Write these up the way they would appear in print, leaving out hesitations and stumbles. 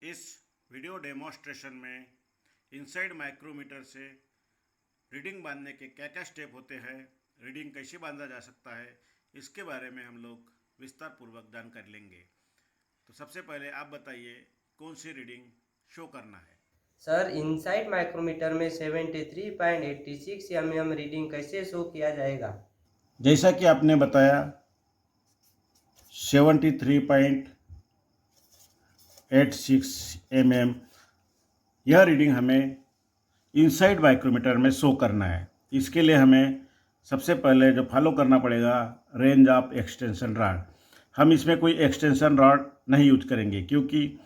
इस video demonstration में inside micrometer से रीडिंग बांधने के क्या क्या स्टेप होते हैं, रीडिंग कैसे बांधा जा सकता है, इसके बारे में हम लोग विस्तार पूर्वक जानकारी लेंगे। तो सबसे पहले आप बताइए कौन सी रीडिंग शो करना है। सर, इनसाइड माइक्रोमीटर में 73.86 mm रीडिंग कैसे शो किया जाएगा? जैसा कि आपने बताया 73.86 mm, यह रीडिंग हमें इनसाइड माइक्रोमीटर में शो करना है। इसके लिए हमें सबसे पहले जो फॉलो करना पड़ेगा, रेंज ऑफ एक्सटेंशन रॉड। हम इसमें कोई एक्सटेंशन रॉड नहीं यूज करेंगे क्योंकि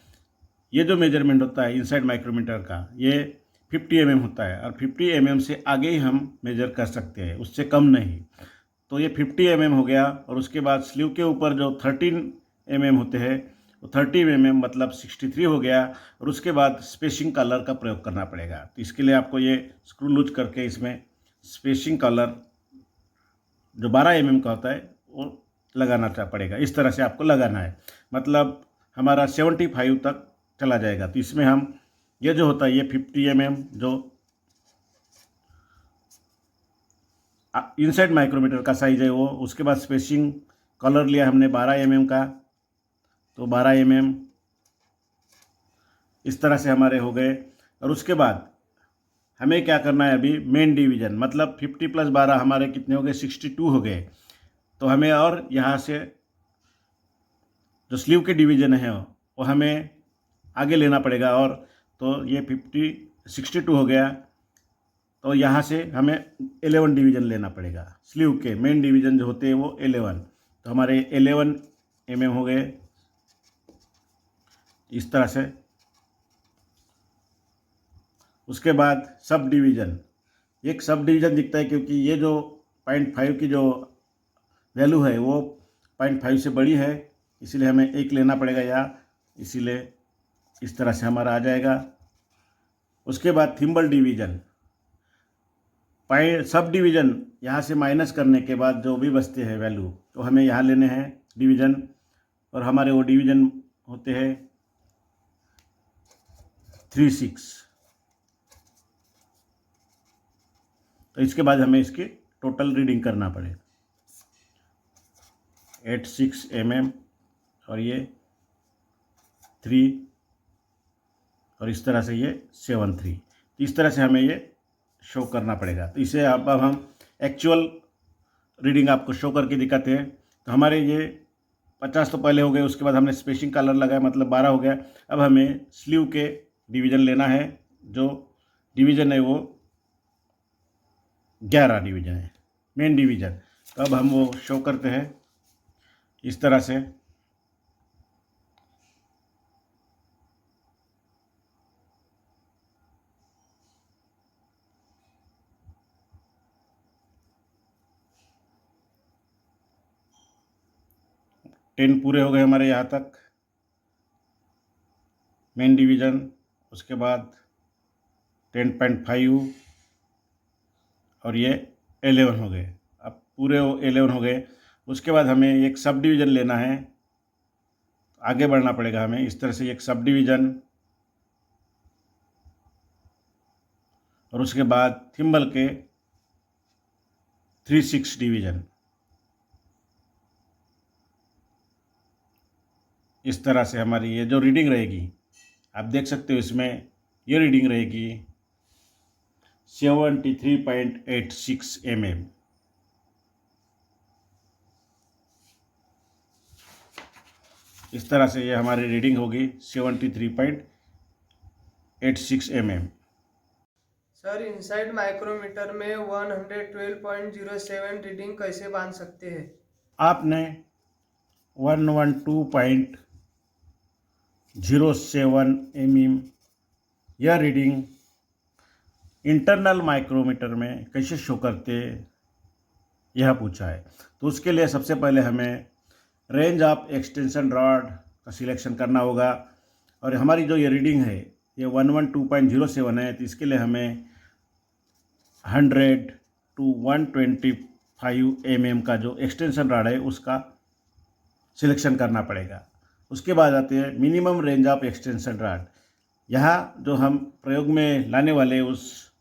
ये जो मेजरमेंट होता है इनसाइड माइक्रोमीटर का, ये 50 mm होता है और 50 mm से आगे ही हम मेजर कर सकते हैं, उससे कम नहीं। तो ये 50 mm हो गया और उसके बाद स्लीव के ऊपर जो 13 mm होते हैं वो 30 mm मतलब 63 हो गया। और उसके बाद स्पेसिंग कलर का प्रयोग करना पड़ेगा। तो इसके लिए आपको ये स्क्रू लूज करके इसमें स्पेसिंग कलर जो 12 mm का होता है वो लगाना पड़ेगा। इस तरह से आपको लगाना है, मतलब हमारा 75 तक चला जाएगा। तो इसमें हम ये जो होता है ये 50 mm जो इनसाइड माइक्रोमीटर का साइज है वो, उसके बाद स्पेसिंग कलर लिया हमने 12 mm का, तो 12 mm इस तरह से हमारे हो गए। और उसके बाद हमें क्या करना है, अभी मेन डिवीजन मतलब 50 + 12 हमारे कितने हो गए, 62 हो गए। तो हमें और यहाँ से जो स्लीव के डिवीजन है वो हमें आगे लेना पड़ेगा। और तो ये 62 हो गया, तो यहाँ से हमें 11 डिवीजन लेना पड़ेगा। स्लीव के मेन डिवीजन जो होते हैं वो 11, तो हमारे 11 mm हो गए इस तरह से। उसके बाद सब डिवीज़न, एक सब डिवीज़न दिखता है क्योंकि ये जो 0.5 की जो वैल्यू है वो 0.5 से बड़ी है, इसीलिए हमें एक लेना पड़ेगा या इसीलिए इस तरह से हमारा आ जाएगा। उसके बाद थिम्बल डिवीज़न, सब डिवीज़न यहाँ से माइनस करने के बाद जो भी बचते हैं वैल्यू, तो हमें यहाँ लेने हैं डिवीज़न, और हमारे वो डिवीज़न होते हैं 36। तो इसके बाद हमें इसकी टोटल रीडिंग करना पड़ेगा, 86 mm और ये 3 और इस तरह से ये 73। इस तरह से हमें ये शो करना पड़ेगा। तो इसे अब हम एक्चुअल रीडिंग आपको शो करके दिखाते हैं। तो हमारे ये 50 तो पहले हो गए, उसके बाद हमने स्पेसिंग कलर लगाया मतलब 12 हो गया। अब हमें स्लीव के डिवीज़न लेना है, जो डिवीज़न है वो 11 डिवीज़न है, मेन डिवीज़न। तो अब हम वो शो करते हैं इस तरह से। टेन पूरे हो गए हमारे यहाँ तक मेन डिवीज़न। उसके बाद 10.5 और ये 11 हो गए। अब पूरे 11 हो गए। उसके बाद हमें एक सब डिवीज़न लेना है, आगे बढ़ना पड़ेगा हमें इस तरह से एक सब डिवीज़न, और उसके बाद थिम्बल के 36 डिवीज़न। इस तरह से हमारी ये जो रीडिंग रहेगी आप देख सकते हो, इसमें ये रीडिंग रहेगी 73.86 mm। इस तरह से ये हमारी रीडिंग होगी 73.86 mm। सर, इनसाइड माइक्रोमीटर में 112.07 रीडिंग कैसे बांध सकते हैं? आपने 112.07 mm यह रीडिंग इंटरनल माइक्रोमीटर में कैसे शो करते यह पूछा है। तो उसके लिए सबसे पहले हमें रेंज ऑफ एक्सटेंशन रॉड का सिलेक्शन करना होगा। और हमारी जो ये रीडिंग है ये 112.07 है, तो इसके लिए हमें 100 to 125 mm का जो एक्सटेंशन रॉड है उसका सिलेक्शन करना पड़ेगा। उसके बाद आते हैं minimum range of extension rod. यहाँ जो हम प्रयोग में लाने वाले उस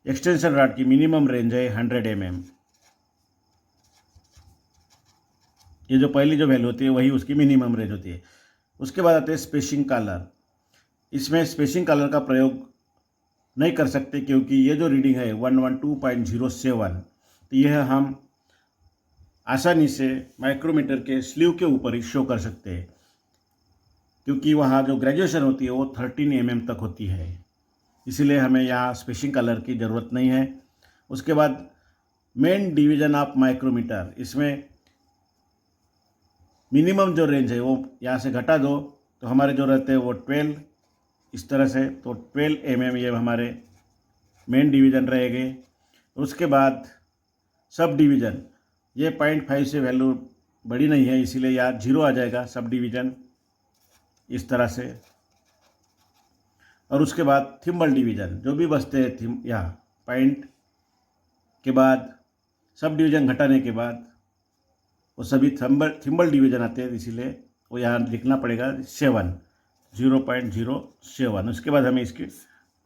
एक्सटेंशन रॉड की मिनिमम रेंज है 100 mm। ये जो पहली जो वैल्यू होती है वही उसकी मिनिमम रेंज होती है। उसके बाद आते हैं स्पेसिंग कॉलर। इसमें स्पेसिंग कॉलर का प्रयोग नहीं कर सकते क्योंकि ये जो रीडिंग है 112.07, तो यह हम आसानी से माइक्रोमीटर के स्लीव के ऊपर ही शो कर सकते हैं, क्योंकि वहाँ जो ग्रेजुएशन होती है वो 13 mm तक होती है, इसीलिए हमें यहाँ स्पेसिंग कलर की ज़रूरत नहीं है। उसके बाद मेन डिवीज़न ऑफ माइक्रोमीटर, इसमें मिनिमम जो रेंज है वो यहाँ से घटा दो तो हमारे जो रहते हैं वो 12 इस तरह से, तो 12 mm ये हमारे मेन डिवीज़न रहेंगे। उसके बाद सब डिवीज़न, ये 0.5 से वैल्यू बड़ी नहीं है इसीलिए यहाँ 0 आ जाएगा सब डिवीज़न इस तरह से। और उसके बाद थिम्बल डिवीज़न जो भी बचते हैं यहाँ पॉइंट के बाद सब डिवीज़न घटाने के बाद वो सभी थिम्बल डिवीज़न आते हैं, इसीलिए वो यहाँ लिखना पड़ेगा 0.07। उसके बाद हमें इसकी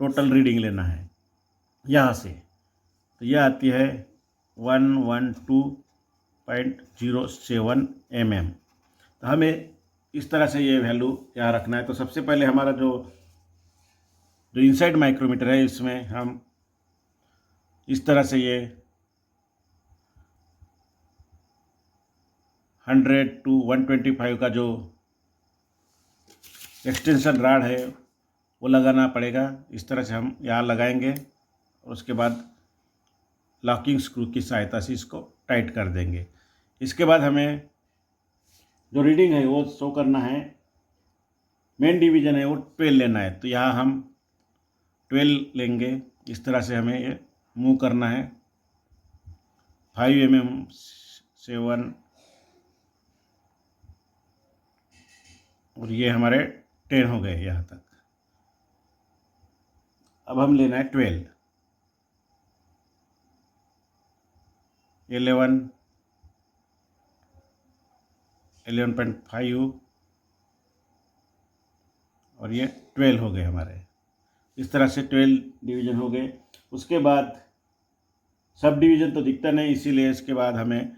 टोटल रीडिंग लेना है यहाँ से, तो यह आती है 112.07 mm। तो हमें इस तरह से ये वैल्यू यहाँ रखना है। तो सबसे पहले हमारा जो इनसाइड माइक्रोमीटर है इसमें हम इस तरह से ये 100 to 125 का जो एक्सटेंशन रॉड है वो लगाना पड़ेगा। इस तरह से हम यहाँ लगाएंगे और उसके बाद लॉकिंग स्क्रू की सहायता से इसको टाइट कर देंगे। इसके बाद हमें जो रीडिंग है वो शो करना है, मेन डिवीज़न है वो 12 लेना है, तो यहाँ हम 12 लेंगे। इस तरह से हमें ये मूव करना है 5 mm 7, और ये हमारे 10 हो गए यहाँ तक। अब हम लेना है 12, 11, 11.5 और ये 12 हो गए हमारे। इस तरह से 12 डिवीज़न हो गए। उसके बाद सब डिवीज़न तो दिखता नहीं, इसीलिए इसके बाद हमें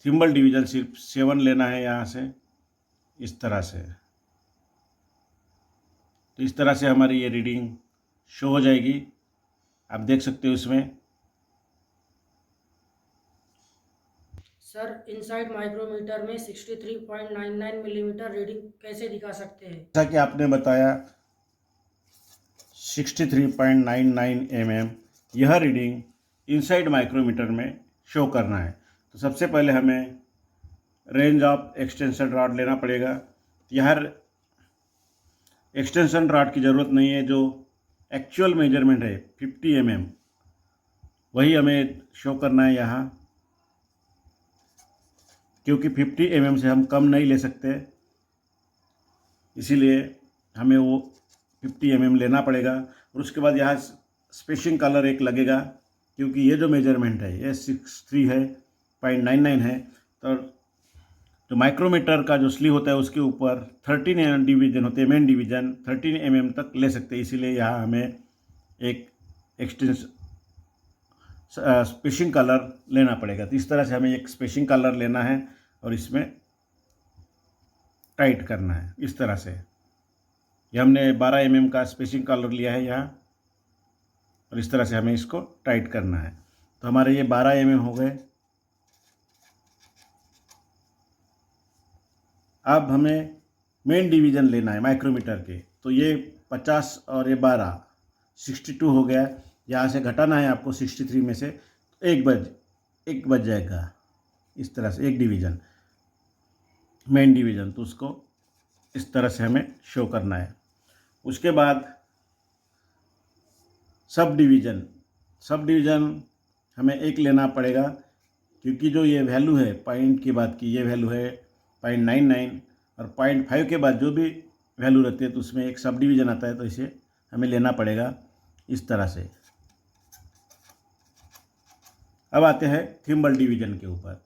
थिम्बल डिवीज़न सिर्फ 7 लेना है यहाँ से इस तरह से। तो इस तरह से हमारी ये रीडिंग शो हो जाएगी, आप देख सकते हो इसमें। सर, इनसाइड माइक्रोमीटर में 63.99 मिलीमीटर रीडिंग कैसे दिखा सकते हैं? जैसा कि आपने बताया 63.99 mm यह रीडिंग इनसाइड माइक्रोमीटर में शो करना है। तो सबसे पहले हमें रेंज ऑफ एक्सटेंशन रॉड लेना पड़ेगा। यहाँ एक्सटेंशन रॉड की ज़रूरत नहीं है, जो एक्चुअल मेजरमेंट है 50 mm वही हमें शो करना है यहाँ, क्योंकि 50 mm से हम कम नहीं ले सकते, इसीलिए हमें वो 50 mm लेना पड़ेगा। और उसके बाद यहाँ स्पेसिंग कलर एक लगेगा, क्योंकि ये जो मेजरमेंट है ये 63 है 0.99 है। तो जो माइक्रोमीटर का जो स्लीव होता है उसके ऊपर 13 डिवीज़न होते हैं, मेन डिवीज़न 13 mm तक ले सकते हैं, इसीलिए यहाँ हमें एक एक्सटेंस स्पेसिंग कलर लेना पड़ेगा। तो इस तरह से हमें एक स्पेसिंग कलर लेना है और इसमें टाइट करना है इस तरह से। ये हमने 12 mm का स्पेसिंग कलर लिया है यहाँ, और इस तरह से हमें इसको टाइट करना है। तो हमारे ये 12 mm हो गए। अब हमें मेन डिवीज़न लेना है माइक्रोमीटर के, तो ये 50 और ये 12 62 हो गया। यहाँ से घटाना है आपको 63 में से, तो एक बच जाएगा इस तरह से, एक डिवीज़न मेन डिवीज़न, तो उसको इस तरह से हमें शो करना है। उसके बाद सब डिवीज़न हमें एक लेना पड़ेगा, क्योंकि जो ये वैल्यू है पॉइंट की बात की, ये वैल्यू है 0.99 और 0.5 के बाद जो भी वैल्यू रहती है तो उसमें एक सब डिवीज़न आता है, तो इसे हमें लेना पड़ेगा इस तरह से। अब आते हैं थिम्बल डिवीज़न के ऊपर।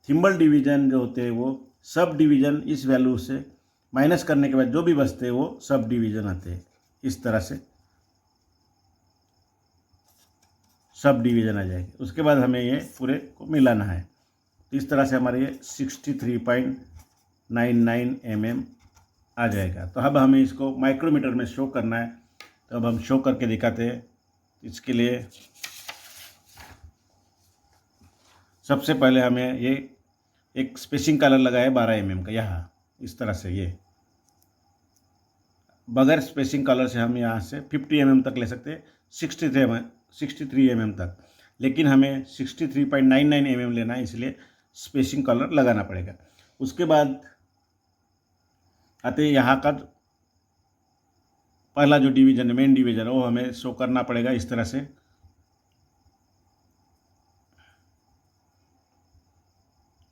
थिम्बल डिवीज़न जो होते हैं वो सब डिवीज़न इस वैल्यू से माइनस करने के बाद जो भी बचते हैं वो सब डिवीज़न आते हैं। इस तरह से सब डिवीज़न आ जाएगी। उसके बाद हमें ये पूरे को मिलाना है। तो इस तरह से हमारे ये 63.99 mm आ जाएगा। तो अब हमें इसको माइक्रोमीटर में शो करना है, तो अब हम शो करके दिखाते हैं। इसके लिए सबसे पहले हमें ये एक स्पेसिंग कलर लगाया 12 mm का, यहाँ इस तरह से। ये बगैर स्पेसिंग कलर से हम यहाँ से 50 mm तक ले सकते हैं, 63 mm तक, लेकिन हमें 63.99 mm लेना है, इसलिए स्पेसिंग कलर लगाना पड़ेगा। उसके बाद आते यहाँ का पहला जो डिवीज़न है, मेन डिवीज़न है, वो हमें शो करना पड़ेगा इस तरह से।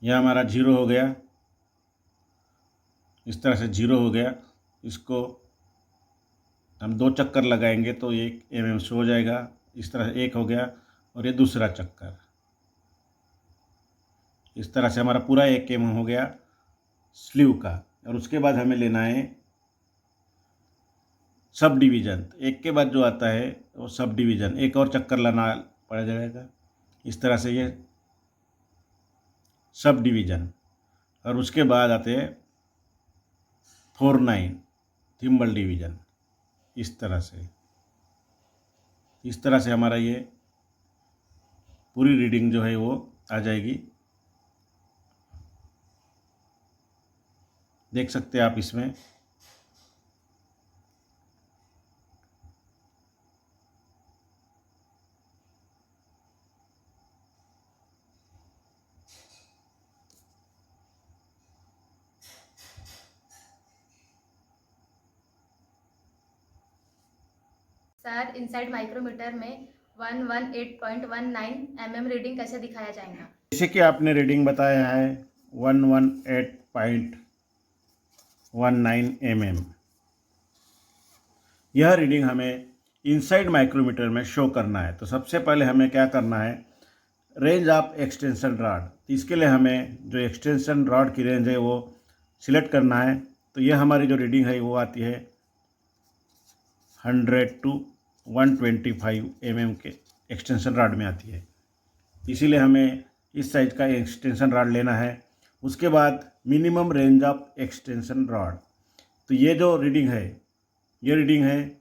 यह हमारा 0 हो गया, इस तरह से 0 हो गया। इसको हम 2 चक्कर लगाएंगे तो 1 mm शो हो जाएगा। इस तरह से 1 हो गया, और ये दूसरा चक्कर। इस तरह से हमारा पूरा 1 mm हो गया स्लीव का। और उसके बाद हमें लेना है सब डिवीज़न। एक के बाद जो आता है वो सब डिवीज़न, एक और चक्कर लाना पड़ जाएगा। इस तरह से ये सब डिवीज़न। और उसके बाद आते हैं 49 थिम्बल डिवीज़न। इस तरह से हमारा ये पूरी रीडिंग जो है वो आ जाएगी। देख सकते हैं आप इसमें। सर इनसाइड माइक्रोमीटर में 118.19 mm रीडिंग कैसे दिखाया जाएगा? जैसे कि आपने रीडिंग बताया है 118.19 mm, यह रीडिंग हमें इनसाइड माइक्रोमीटर में शो करना है। तो सबसे पहले हमें क्या करना है, रेंज ऑफ एक्सटेंशन रॉड। इसके लिए हमें जो एक्सटेंशन रॉड की रेंज है वो सिलेक्ट करना है। तो यह हमारी जो रीडिंग है वो आती है 100 to 125 mm के एक्सटेंशन रॉड में आती है। इसीलिए हमें इस साइज का एक्सटेंशन रॉड लेना है। उसके बाद minimum range of extension rod. तो ये जो रीडिंग है, ये रीडिंग है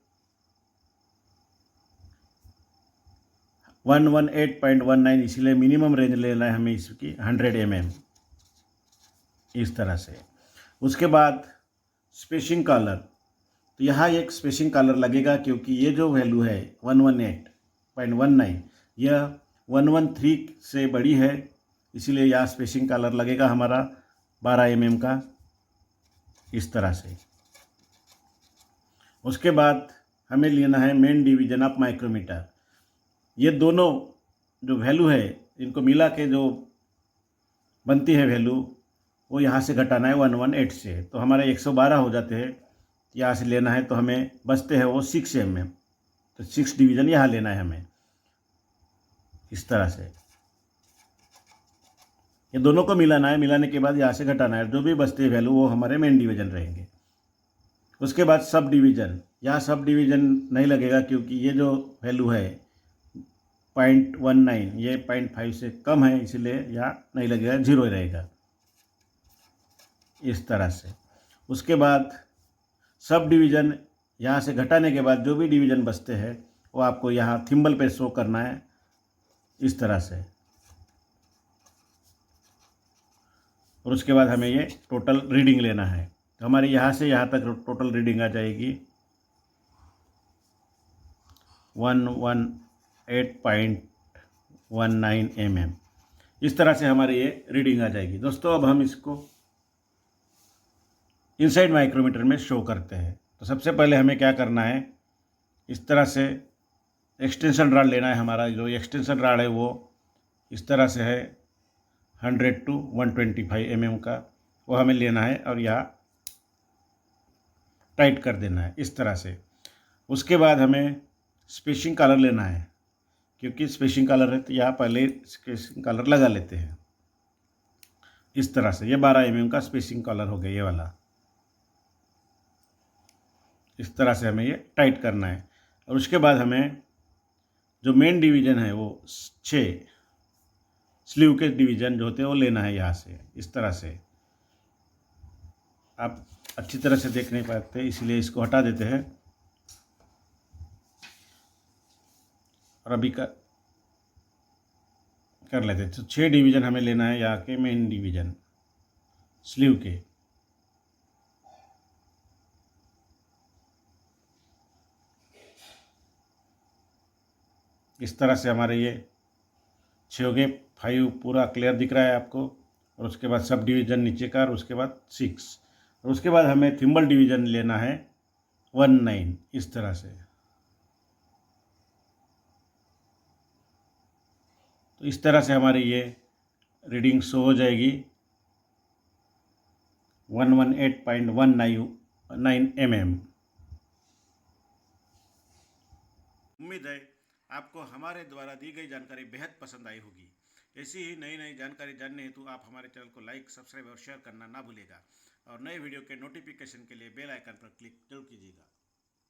118.19, इसीलिए मिनिमम रेंज लेना है हमें इसकी 100 mm, इस तरह से। उसके बाद स्पेसिंग कॉलर। तो यहाँ एक स्पेसिंग कॉलर लगेगा, क्योंकि ये जो वैल्यू है 118.19 यह 113 से बड़ी है, इसीलिए यहाँ स्पेसिंग कॉलर लगेगा हमारा 12 mm का, इस तरह से। उसके बाद हमें लेना है मेन डिवीज़न ऑफ माइक्रोमीटर। ये दोनों जो वैल्यू है इनको मिला के जो बनती है वैल्यू, वो यहाँ से घटाना है 118 से। तो हमारे 112 हो जाते हैं। यहाँ से लेना है तो हमें बचते हैं वो 6 mm। तो 6 डिवीज़न यहाँ लेना है हमें, इस तरह से। ये दोनों को मिलाना है, मिलाने के बाद यहाँ से घटाना है, जो भी बचते हैं वैल्यू वो हमारे मेन डिवीज़न रहेंगे। उसके बाद सब डिवीज़न। यहाँ सब डिवीज़न नहीं लगेगा, क्योंकि ये जो वैल्यू है 0.19 ये 0.5 से कम है, इसीलिए यहाँ नहीं लगेगा, 0 रहेगा, इस तरह से। उसके बाद सब डिवीज़न यहाँ से घटाने के बाद जो भी डिवीज़न बचते हैं वो आपको यहाँ थिम्बल पे शो करना है, इस तरह से। और उसके बाद हमें ये टोटल रीडिंग लेना है। तो हमारे यहाँ से यहाँ तक टोटल रीडिंग आ जाएगी 118.19 mm। इस तरह से हमारी ये रीडिंग आ जाएगी। दोस्तों अब हम इसको इनसाइड माइक्रोमीटर में शो करते हैं। तो सबसे पहले हमें क्या करना है, इस तरह से एक्सटेंशन रॉड लेना है। हमारा जो एक्सटेंशन रॉड है वो इस तरह से है 100 to 125 mm का, वो हमें लेना है और यहाँ टाइट कर देना है, इस तरह से। उसके बाद हमें स्पेसिंग कलर लेना है, क्योंकि स्पेसिंग कलर है तो यहाँ पहले स्पेसिंग कलर लगा लेते हैं, इस तरह से। ये 12 mm का स्पेसिंग कलर हो गया, ये वाला। इस तरह से हमें ये टाइट करना है। और उसके बाद हमें जो मेन डिवीज़न है वो 6 स्लीव के डिवीज़न जो होते हैं वो लेना है यहाँ से, इस तरह से। आप अच्छी तरह से देख नहीं पाते इसलिए इसको हटा देते हैं। और अभी कर लेते हैं। तो 6 डिवीज़न हमें लेना है यहाँ के मेन डिवीज़न स्लीव के। इस तरह से हमारे ये 6 हो गए। 5 पूरा क्लियर दिख रहा है आपको। और उसके बाद सब डिवीज़न नीचे का, और उसके बाद 6, और उसके बाद हमें थिम्बल डिवीज़न लेना है 19, इस तरह से। तो इस तरह से हमारी ये रीडिंग शो हो जाएगी 118.199 mm। उम्मीद है आपको हमारे द्वारा दी गई जानकारी बेहद पसंद आई होगी। ऐसी ही नई नई जानकारी जानने हेतु आप हमारे चैनल को लाइक, सब्सक्राइब और शेयर करना ना भूलिएगा। और नए वीडियो के नोटिफिकेशन के लिए बेल आइकन पर क्लिक जरूर कीजिएगा।